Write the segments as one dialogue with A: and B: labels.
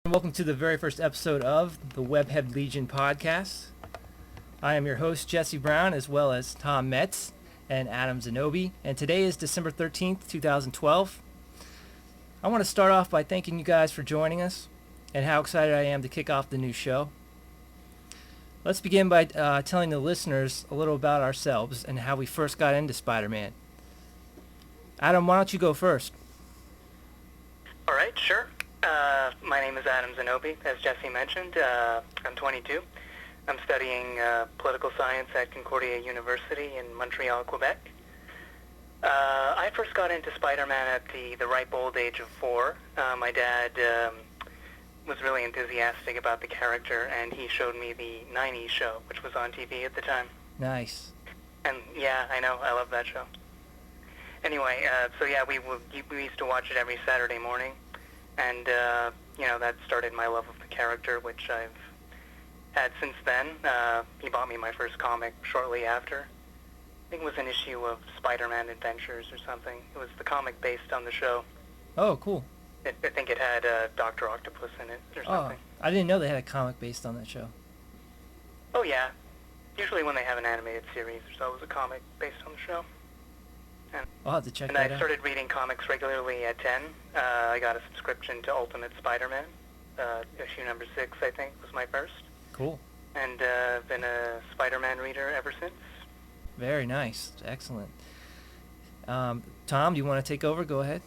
A: Welcome to the very first episode of the Webhead Legion podcast. I am your host, Jesse Brown, as well as Tom Metz and Adam Zanobi, and today is December 13th, 2012. I want to start off by thanking you guys for joining us and how excited I am to kick off the new show. Let's begin by telling the listeners a little about ourselves and how we first got into Spider-Man. Adam, why don't you go first?
B: All right, sure. My name is Adam Zanobi, as Jesse mentioned. I'm 22. I'm studying political science at Concordia University in Montreal, Quebec. I first got into Spider-Man at the ripe old age of 4. My dad was really enthusiastic about the character, and he showed me the 90s show, which was on TV at the time.
A: Nice.
B: And yeah, I know, I love that show. Anyway, we used to watch it every Saturday morning, and that started my love of the character, which I've had since then. He bought me my first comic shortly after. I think it was an issue of Spider-Man Adventures or something. It was the comic based on the show.
A: Oh, cool.
B: I think it had Dr. Octopus in it or something.
A: I didn't know they had a comic based on that show.
B: Oh, yeah. Usually when they have an animated series, there's always a comic based on the show.
A: I'll have to check that out.
B: And I started reading comics regularly at 10. I got a subscription to Ultimate Spider-Man. Issue number 6, I think, was my first.
A: Cool.
B: And been a Spider-Man reader ever since.
A: Very nice. Excellent. Tom, do you want to take over? Go ahead.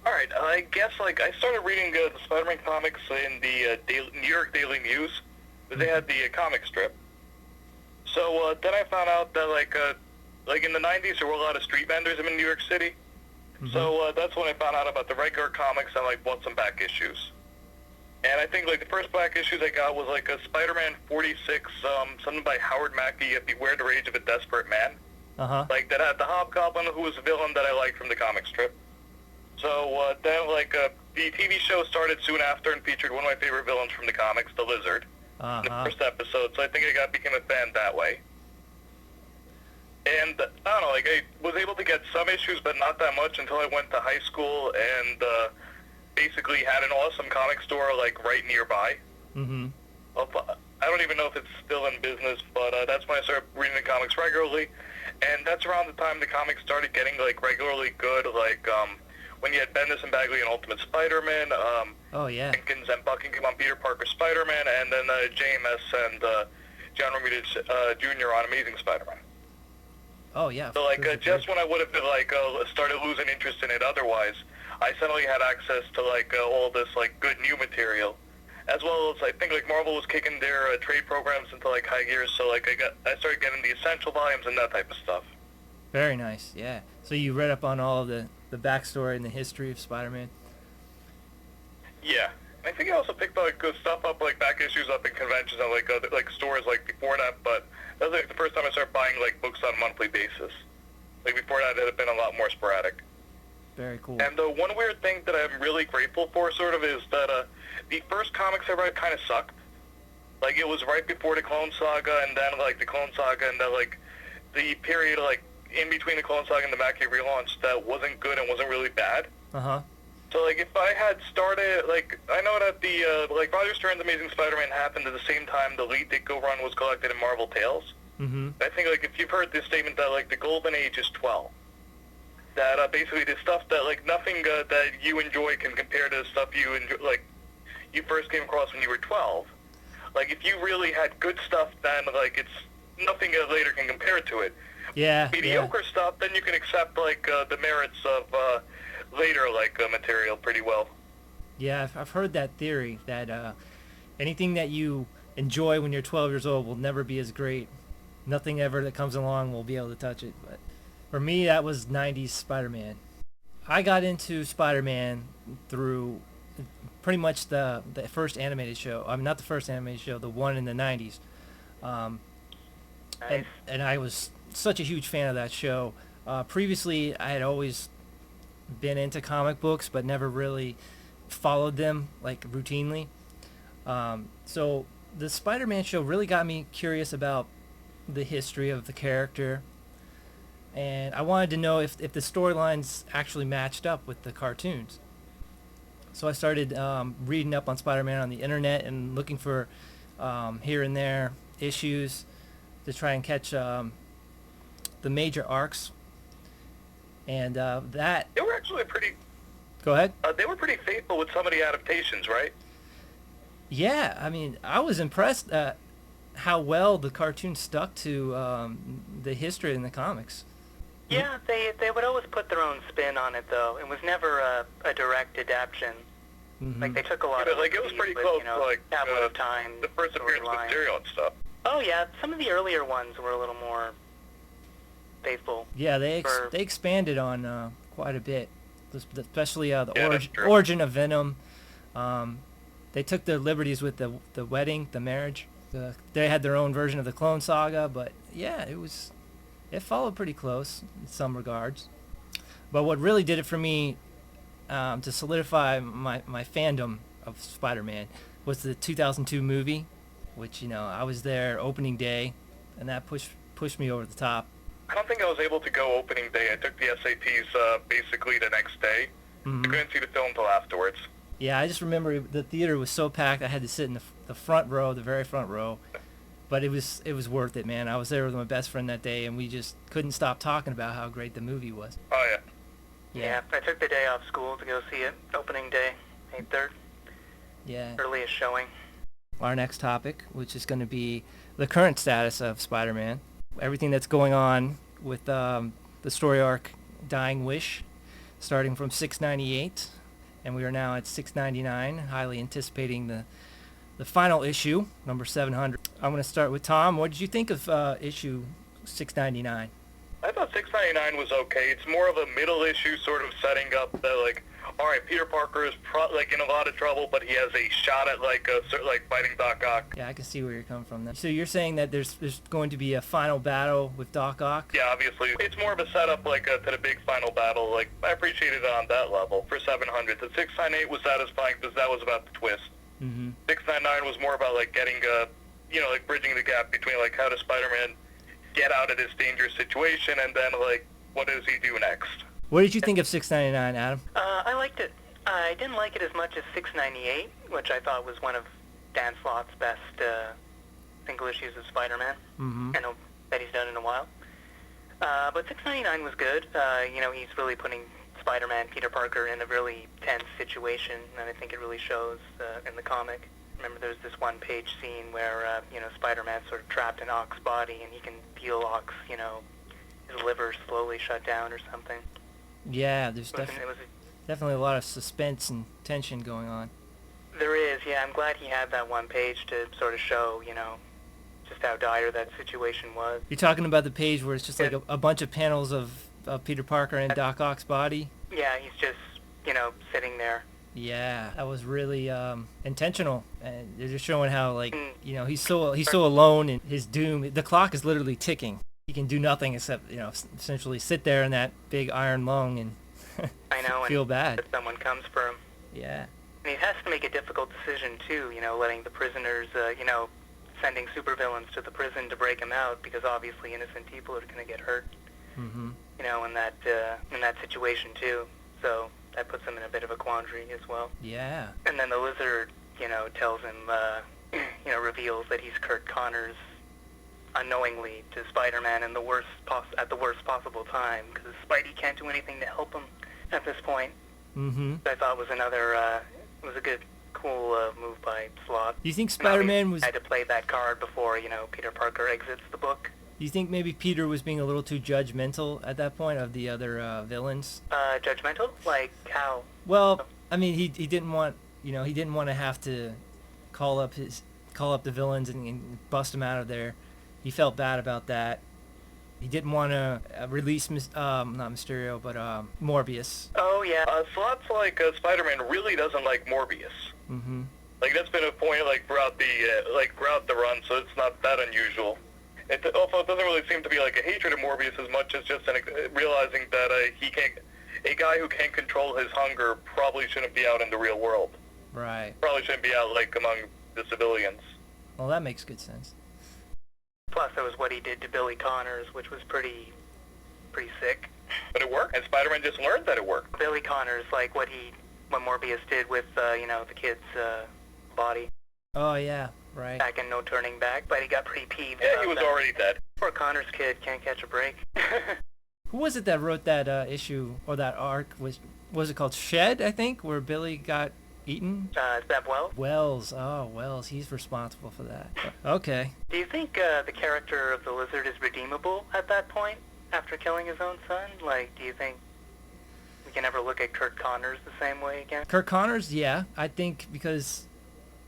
C: All right. I guess I started reading the Spider-Man comics in the New York Daily News. They had the comic strip. So then I found out that in the 90s there were a lot of street vendors in New York City. Mm-hmm. So that's when I found out about the regular comics and bought some back issues. And I think the first back issues I got was a Spider-Man 46, something by Howard Mackey, Beware the Rage of a Desperate Man.
A: Uh-huh.
C: That had the Hobgoblin, who was a villain that I liked from the comic strip. So then the TV show started soon after and featured one of my favorite villains from the comics, the Lizard, in the first episode. So I think I became a fan that way. And I don't know, I was able to get some issues, but not that much until I went to high school and basically had an awesome comic store right nearby.
A: Mm-hmm.
C: I don't even know if it's still in business, but that's when I started reading the comics regularly. And that's around the time the comics started getting regularly good, when you had Bendis and Bagley and Ultimate Spider-Man,
A: oh yeah,
C: Jenkins and Buckingham on Peter Parker Spider-Man, and then JMS and John Romita Jr. on Amazing Spider-Man.
A: Oh yeah.
C: So just when I would have been started losing interest in it otherwise, I suddenly had access to all this good new material, as well as I think Marvel was kicking their trade programs into high gear. So I started getting the essential volumes and that type of stuff.
A: Very nice. Yeah. So you read up on all of the backstory and the history of Spider-Man.
C: Yeah. I think I also picked good stuff up back issues up in conventions and stores before that, but that was the first time I started buying books on a monthly basis. Before that it had been a lot more sporadic.
A: Very cool.
C: And the one weird thing that I'm really grateful for is that the first comics I read kind of sucked. It was right before the Clone Saga, and then the Clone Saga, and then the period in between the Clone Saga and the Mackey relaunch that wasn't good and wasn't really bad.
A: Uh-huh.
C: So if I had started I know that the Roger Stern's Amazing Spider-Man happened at the same time the Elite Ditko run was collected in Marvel Tales.
A: Mm-hmm.
C: I think if you've heard this statement that the golden age is 12, that basically the stuff that nothing that you enjoy can compare to the stuff you enjoy you first came across when you were 12. If you really had good stuff, then it's nothing later can compare to it.
A: Yeah.
C: Mediocre stuff, then you can accept the merits of later material pretty well.
A: Yeah, I've heard that theory that anything that you enjoy when you're 12 years old will never be as great. Nothing ever that comes along will be able to touch it. But for me, that was 90s Spider-Man. I got into Spider-Man through pretty much the first animated show. I mean, not the first animated show, the one in the 90s.
B: Nice.
A: And I was such a huge fan of that show. Previously, I had always been into comic books, but never really followed them routinely. So the Spider-Man show really got me curious about the history of the character, and I wanted to know if the storylines actually matched up with the cartoons. So I started reading up on Spider-Man on the internet and looking for here and there issues to try and catch the major arcs. And that...
C: They were actually pretty...
A: Go ahead.
C: They were pretty faithful with some of the adaptations, right?
A: Yeah, I mean, I was impressed at how well the cartoon stuck to the history in the comics.
B: Yeah, they would always put their own spin on it, though. It was never a direct adaptation.
A: Mm-hmm.
B: Like, they took a lot of...
C: Like, it was pretty
B: with,
C: close
B: you know,
C: to, like,
B: Tablet of Time,
C: the first appearance of Mysterio and stuff.
B: Oh, yeah, some of the earlier ones were a little more faithful.
A: Yeah, they expanded on quite a bit, especially the
C: Yeah,
A: origin of Venom. They took their liberties with the wedding, the marriage. They had their own version of the Clone Saga, but yeah, it followed pretty close in some regards. But what really did it for me to solidify my fandom of Spider-Man was the 2002 movie, which, you know, I was there opening day, and that pushed me over the top.
C: I don't think I was able to go opening day. I took the SATs basically the next day.
A: Mm-hmm.
C: I couldn't see the film until afterwards.
A: Yeah, I just remember the theater was so packed I had to sit in the front row, the very front row. But it was worth it, man. I was there with my best friend that day, and we just couldn't stop talking about how great the movie was.
C: Oh, yeah.
B: Yeah, I took the day off school to go see it. Opening day, May 3rd.
A: Yeah.
B: Earliest showing.
A: Our next topic, which is going to be the current status of Spider-Man. Everything that's going on with the story arc Dying Wish, starting from 698, and we are now at 699, highly anticipating the final issue, number 700. I'm going to start with Tom. What did you think of issue 699?
C: I thought 699 was okay. It's more of a middle issue, sort of setting up that, like, all right, Peter Parker is in a lot of trouble, but he has a shot at like fighting Doc Ock.
A: Yeah, I can see where you're coming from there. So you're saying that there's going to be a final battle with Doc Ock?
C: Yeah, obviously. It's more of a setup to the big final battle. Like, I appreciated it on that level for 700. The 698 was satisfying because that was about the twist.
A: Mm-hmm.
C: 699 was more about getting bridging the gap between how does Spider-Man get out of this dangerous situation, and then what does he do next.
A: What did you think of 699, Adam?
B: I liked it. I didn't like it as much as 698, which I thought was one of Dan Slott's best single issues of Spider-Man.
A: Mm-hmm.
B: I know that he's done in a while. But 699 was good. He's really putting Spider-Man, Peter Parker, in a really tense situation, and I think it really shows in the comic. Remember, there's this one-page scene where, Spider-Man's sort of trapped in Ock's body, and he can feel Ock's, his liver slowly shut down or something.
A: Yeah, there's definitely a lot of suspense and tension going on.
B: There is, yeah. I'm glad he had that one page to sort of show, just how dire that situation was.
A: You're talking about the page where it's just like a bunch of panels of Peter Parker and Doc Ock's body?
B: Yeah, he's just, sitting there.
A: Yeah, that was really intentional, and they're just showing how he's so alone in his doom. The clock is literally ticking. He can do nothing except essentially sit there in that big iron lung and
B: I know,
A: feel bad.
B: That someone comes for him.
A: Yeah.
B: And he has to make a difficult decision too. Letting the prisoners, sending supervillains to the prison to break him out, because obviously innocent people are going to get hurt.
A: Mm-hmm.
B: In that situation too. So that puts him in a bit of a quandary as well.
A: Yeah.
B: And then the lizard, tells him, reveals that he's Kurt Connors unknowingly to Spider-Man in at the worst possible time, because Spidey can't do anything to help him at this point.
A: Mm-hmm.
B: I thought was was a good, cool move by Slott.
A: Do you think Spider-Man
B: had to play that card before, Peter Parker exits the book.
A: Do you think maybe Peter was being a little too judgmental at that point of the other villains?
B: Judgmental? Like how?
A: Well, I mean, he didn't want to have to call up the villains and bust them out of there. He felt bad about that. He didn't want to release not Mysterio, but Morbius.
C: Oh yeah, Slott's Spider-Man really doesn't like Morbius.
A: Mm-hmm.
C: That's been a point throughout the run, so it's not that unusual. Also, it doesn't really seem to be a hatred of Morbius as much as just realizing that a guy who can't control his hunger probably shouldn't be out in the real world.
A: Right.
C: Probably shouldn't be out among the civilians.
A: Well, that makes good sense.
B: Plus, there was what he did to Billy Connors, which was pretty sick.
C: But it worked, and Spider-Man just learned that it worked.
B: Billy Connors, what he what Morbius did with, the kid's body
A: Oh, yeah, right.
B: back in No Turning Back, but he got pretty peeved.
C: Yeah,
B: about
C: he was
B: that.
C: already dead.
B: Poor Connor's kid can't catch a break.
A: Who was it that wrote that issue, or that arc? Was it called Shed, I think, where Billy got eaten?
B: Zeb Wells?
A: Wells. Oh, Wells. He's responsible for that. Okay.
B: Do you think the character of the Lizard is redeemable at that point, after killing his own son? Like, do you think we can ever look at Kurt Connors the same way again?
A: Kurt Connors, yeah. I think because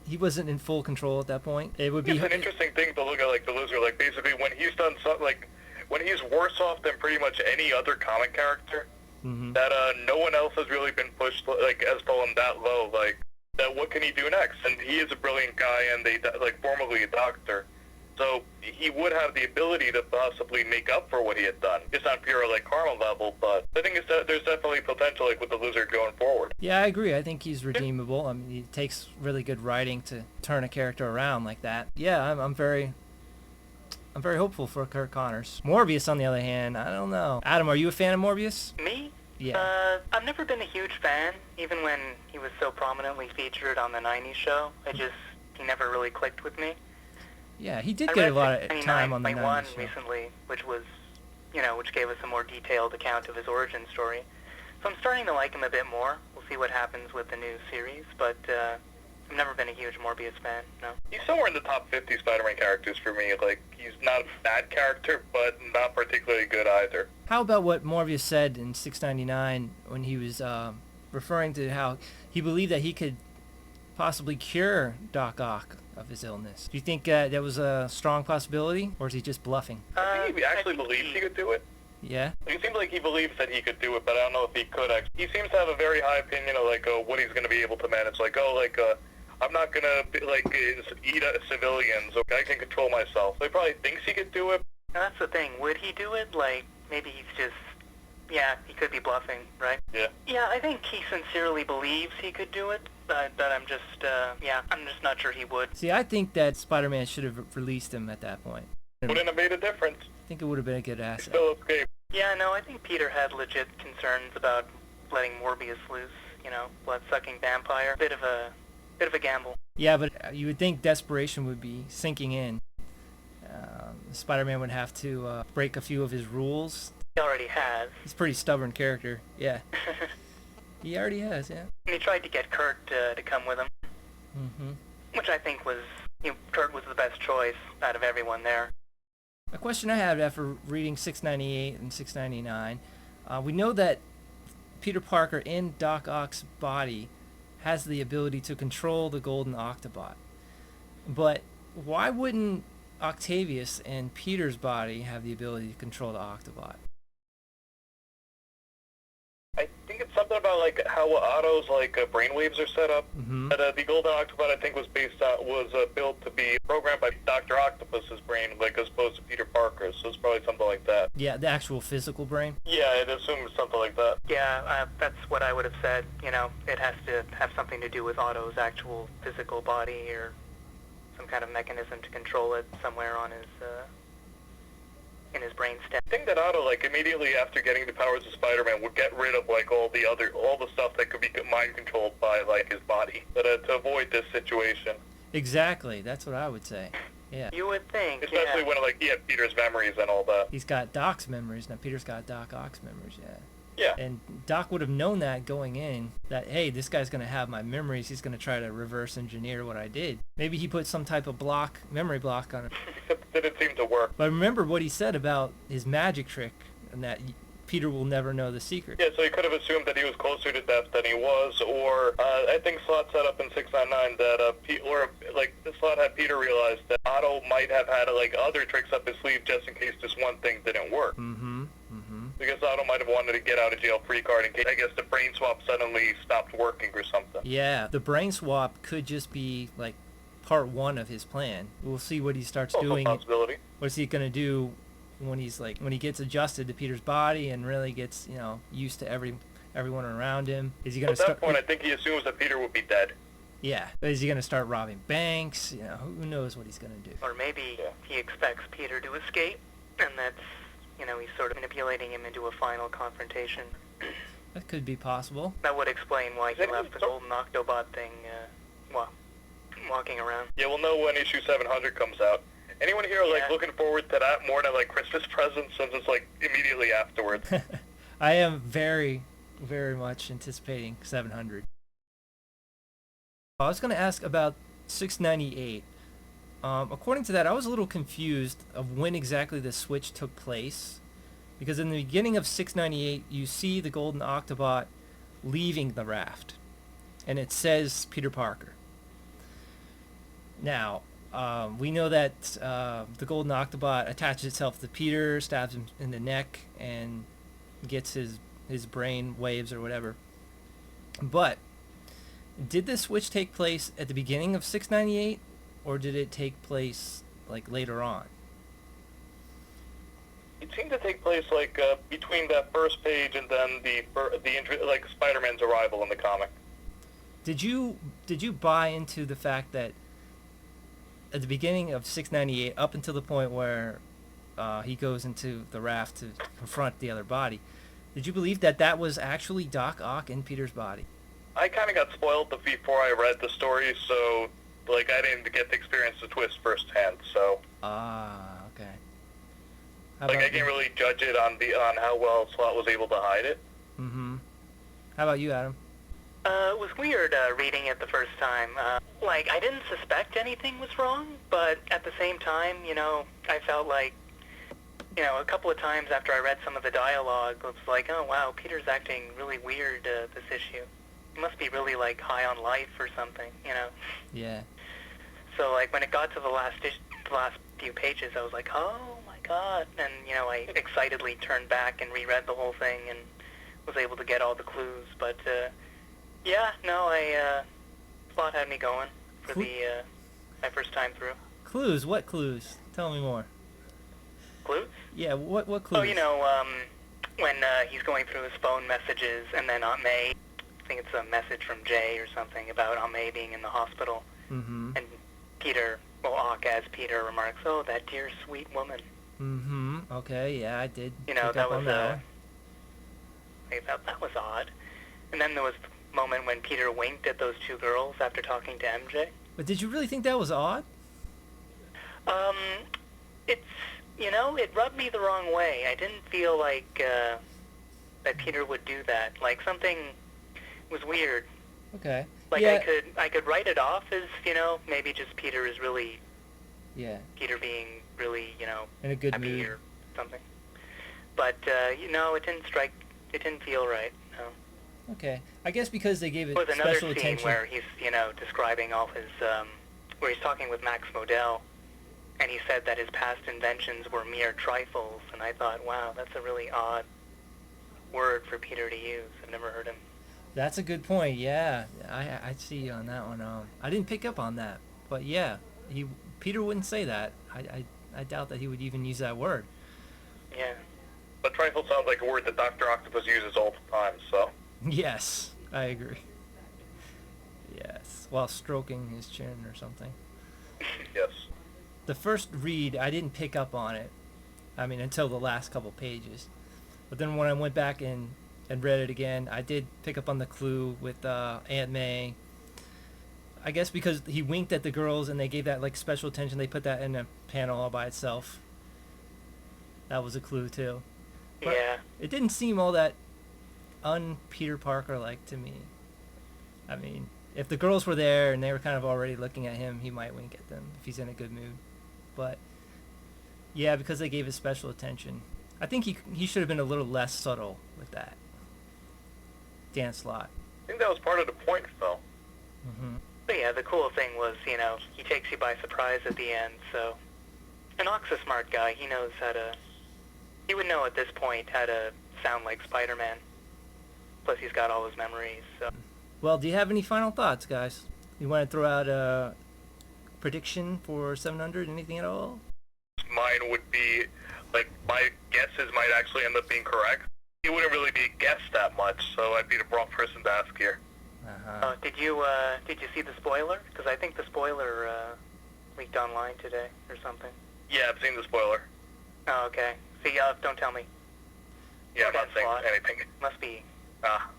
A: he wasn't in full control at that point. It would be...
C: It's an interesting thing to look at, like, the Lizard. Like, basically, when he's done something, like, when he's worse off than pretty much any other comic character, that no one else has really been pushed, like, as fallen that low, like, that what can he do next? And he is a brilliant guy and formerly a doctor. So he would have the ability to possibly make up for what he had done. Just on pure, like, karma level, but I think there's definitely potential, like, with the Lizard going forward.
A: Yeah, I agree. I think he's redeemable. I mean, it takes really good writing to turn a character around like that. Yeah, I'm very hopeful for Kurt Connors. Morbius, on the other hand, I don't know. Adam, are you a fan of Morbius?
B: Me?
A: Yeah.
B: I've never been a huge fan, even when he was so prominently featured on the 90s show. He never really clicked with me.
A: Yeah, he did get a lot of time on the
B: 90s
A: 90s show.
B: recently, which was, which gave us a more detailed account of his origin story. So I'm starting to like him a bit more. We'll see what happens with the new series, but I've never been a huge Morbius fan, no.
C: He's somewhere in the top 50 Spider-Man characters for me. Like, he's not a bad character, but not particularly good either.
A: How about what Morbius said in 699 when he was referring to how he believed that he could possibly cure Doc Ock of his illness? Do you think that was a strong possibility, or is he just bluffing?
C: I think he actually believes he could do it.
A: Yeah?
C: He seems like he believes that he could do it, but I don't know if he could actually. He seems to have a very high opinion of, like, what he's going to be able to manage. Like, I'm not going to, eat civilians. Okay, I can control myself. So he probably thinks he could do it.
B: And that's the thing. Would he do it? Like, maybe he's just... Yeah, he could be bluffing, right?
C: Yeah.
B: Yeah, I think he sincerely believes he could do it, but I'm just, I'm just not sure he would.
A: See, I think that Spider-Man should have released him at that point.
C: Wouldn't have made a difference.
A: I think it would have been a good asset.
C: Still escaped.
B: Yeah, no, I think Peter had legit concerns about letting Morbius loose, blood-sucking vampire. Bit of a gamble.
A: Yeah, but you would think desperation would be sinking in. Spider-Man would have to break a few of his rules.
B: He already has.
A: He's a pretty stubborn character, yeah. He already has, yeah.
B: And he tried to get Kurt to come with him, which I think was, Kurt was the best choice out of everyone there.
A: A question I have after reading 698 and 699, we know that Peter Parker in Doc Ock's body has the ability to control the Golden Octobot. But why wouldn't Octavius in Peter's body have the ability to control the Octobot?
C: I think it's something about, like, how Otto's, like, brainwaves are set up. But, the Golden Octobot, I think, was built to be programmed by Dr. Octopus's brain, like, as opposed to Peter Parker's. So it's probably something like that.
A: Yeah, the actual physical brain?
C: Yeah, I'd assume it's something like that.
B: Yeah, that's what I would have said. It has to have something to do with Otto's actual physical body or some kind of mechanism to control it somewhere on his, in his brain stem.
C: I think that Otto, like, immediately after getting the powers of Spider-Man, would get rid of, like, all the stuff that could be mind controlled by, like, his body, to avoid this situation.
A: Exactly, that's what I would say. Yeah.
B: You would think,
C: especially when, like, he had Peter's memories and all that.
A: He's got Doc's memories, now Peter's got Doc Ock's memories, yeah.
C: Yeah.
A: And Doc would have known that going in, that, hey, this guy's going to have my memories. He's going to try to reverse engineer what I did. Maybe he put some type of memory block on it.
C: Except it didn't seem to work.
A: But remember what he said about his magic trick, and that Peter will never know the secret.
C: Yeah, so he could have assumed that he was closer to death than he was, or I think Slott set up in 699 that, Slott had Peter realize that Otto might have had, like, other tricks up his sleeve just in case this one thing didn't work. Because Otto might have wanted to get out of jail free card in case, I guess, the brain swap suddenly stopped working or something.
A: Yeah, the brain swap could just be, like, part one of his plan. We'll see what he starts doing.
C: Possibility.
A: What's he going to do when he gets adjusted to Peter's body and really gets, used to everyone around him? Is he going to
C: start... At that point, I think he assumes that Peter would be dead.
A: Yeah, but is he going to start robbing banks? Who knows what he's going to do?
B: Or maybe he expects Peter to escape, and that's, he's sort of manipulating him into a final confrontation.
A: That could be possible.
B: That would explain why he left the Golden Octobot thing, walking around.
C: Yeah, we'll know when issue 700 comes out. Anyone here, like, looking forward to that more than, like, Christmas presents, since it's, like, immediately afterwards?
A: I am very, very much anticipating 700. I was going to ask about 698. According to that, I was a little confused of when exactly the switch took place, because in the beginning of 698, you see the Golden Octobot leaving the raft, and it says Peter Parker. Now, we know that the Golden Octobot attaches itself to Peter, stabs him in the neck, and gets his brain waves or whatever. But did this switch take place at the beginning of 698, or did it take place like later on?
C: It seemed to take place, like, between that first page and then like, Spider-Man's arrival in the comic.
A: Did you buy into the fact that at the beginning of 698, up until the point where he goes into the raft to confront the other body, did you believe that that was actually Doc Ock in Peter's body?
C: I kind of got spoiled before I read the story, so, like, I didn't get to experience the twist firsthand, so...
A: Okay.
C: Like, I can't really judge it on how well Slott was able to hide it.
A: Mm-hmm. How about you, Adam?
B: It was weird reading it the first time. Like, I didn't suspect anything was wrong, but at the same time, I felt like, a couple of times after I read some of the dialogue, it was like, oh, wow, Peter's acting really weird this issue. He must be really, like, high on life or something,
A: Yeah.
B: So, like, when it got to the last few pages, I was like, oh, my God. And, I excitedly turned back and reread the whole thing and was able to get all the clues. But, Slott had me going for my first time through.
A: Clues? What clues? Tell me more.
B: Clues?
A: Yeah, what clues?
B: Oh, when he's going through his phone messages, and then Aunt May, I think it's a message from Jay or something about Aunt May being in the hospital.
A: Mm-hmm.
B: And Peter, Ock as Peter remarks, oh, that dear sweet woman.
A: Mm-hmm. Okay, yeah, I did pick
B: that
A: up
B: was
A: on that.
B: I thought that was odd. And then there was the moment when Peter winked at those two girls after talking to MJ.
A: But did you really think that was odd?
B: It rubbed me the wrong way. I didn't feel like that Peter would do that. Like, something was weird.
A: Okay.
B: Like,
A: yeah.
B: I could write it off as, maybe just Peter is really...
A: Yeah.
B: Peter being really,
A: in a good
B: happy
A: mood
B: or something. But, it didn't feel right, no.
A: Okay. I guess because they gave it
B: There was another
A: special
B: scene
A: attention.
B: where he's, describing all his, where he's talking with Max Modell, and he said that his past inventions were mere trifles, and I thought, wow, that's a really odd word for Peter to use. I've never heard him.
A: That's a good point. Yeah, I see you on that one. I didn't pick up on that, but yeah, Peter wouldn't say that. I doubt that he would even use that word.
B: Yeah.
C: But trifle sounds like a word that Dr. Octopus uses all the time, so...
A: Yes, I agree. Yes, while stroking his chin or something.
C: Yes.
A: The first read, I didn't pick up on it. I mean, until the last couple pages. But then when I went back and read it again, I did pick up on the clue with Aunt May. I guess because he winked at the girls and they gave that like special attention, they put that in a panel all by itself. That was a clue too. But
B: yeah.
A: it didn't seem all that un-Peter Parker-like to me. I mean, if the girls were there and they were kind of already looking at him, he might wink at them if he's in a good mood. But yeah, because they gave it special attention. I think he should have been a little less subtle with that. Dan Slott.
C: I think that was part of the point, Phil.
A: Mm-hmm.
B: But yeah, the cool thing was, he takes you by surprise at the end, so... And Ock's a smart guy. He knows how to... He would know at this point how to sound like Spider-Man. Plus he's got all his memories, so...
A: Well, do you have any final thoughts, guys? You want to throw out a prediction for 700? Anything at all?
C: Mine would be, like, my guesses might actually end up being correct. It wouldn't really be a guess that much, so I'd be the wrong person to ask here.
A: Uh-huh.
B: Did you see the spoiler? Because I think the spoiler leaked online today or something.
C: Yeah, I've seen the spoiler.
B: Oh, okay. See, don't tell me.
C: Yeah, I'm not saying
B: Slott.
C: anything.
B: Must be
C: Ah,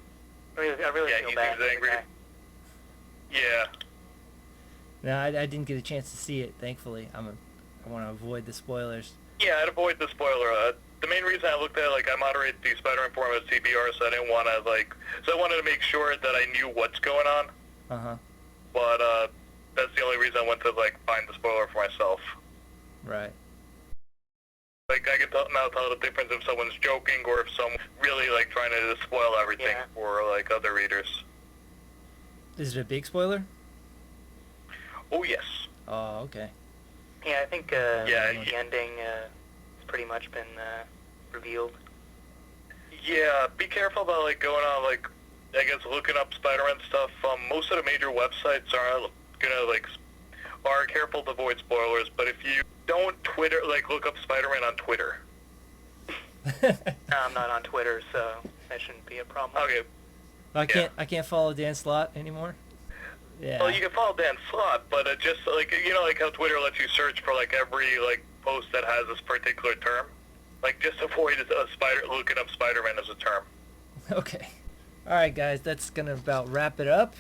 B: I really
C: yeah,
B: feel
C: he
B: bad
C: seems
B: for the
C: angry.
B: guy.
C: Yeah.
A: No, I didn't get a chance to see it. Thankfully, I want to avoid the spoilers.
C: Yeah, I'd avoid the spoiler. The main reason I looked at it, like, I moderate the Spider-Man forum at CBR, so I didn't want to, like, so I wanted to make sure that I knew what's going on.
A: Uh-huh.
C: But, that's the only reason I went to, like, find the spoiler for myself.
A: Right.
C: Like, I can now tell the difference if someone's joking or if someone's really, like, trying to spoil everything
B: Yeah.
C: for, like, other readers.
A: Is it a big spoiler?
C: Oh, yes.
A: Oh, okay.
B: Yeah, I think
C: Yeah,
B: the ending has pretty much been revealed.
C: Yeah, be careful about, like, going on, like, I guess looking up Spider-Man stuff. Most of the major websites are gonna, like, are careful to avoid spoilers, but if you don't Twitter, like, look up Spider-Man on Twitter.
B: I'm not on Twitter, so that shouldn't be a problem.
C: Okay.
A: I can't follow Dan Slott anymore. Yeah.
C: Well, you can follow Dan Slott, but it just, like, you know, like how Twitter lets you search for, like, every, like, post that has this particular term? Like, just avoid looking up Spider-Man as a term.
A: Okay. All right, guys, that's going to about wrap it up.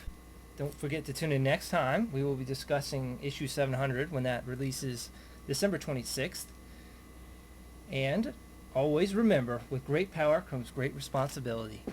A: Don't forget to tune in next time. We will be discussing issue 700 when that releases December 26th. And always remember, with great power comes great responsibility.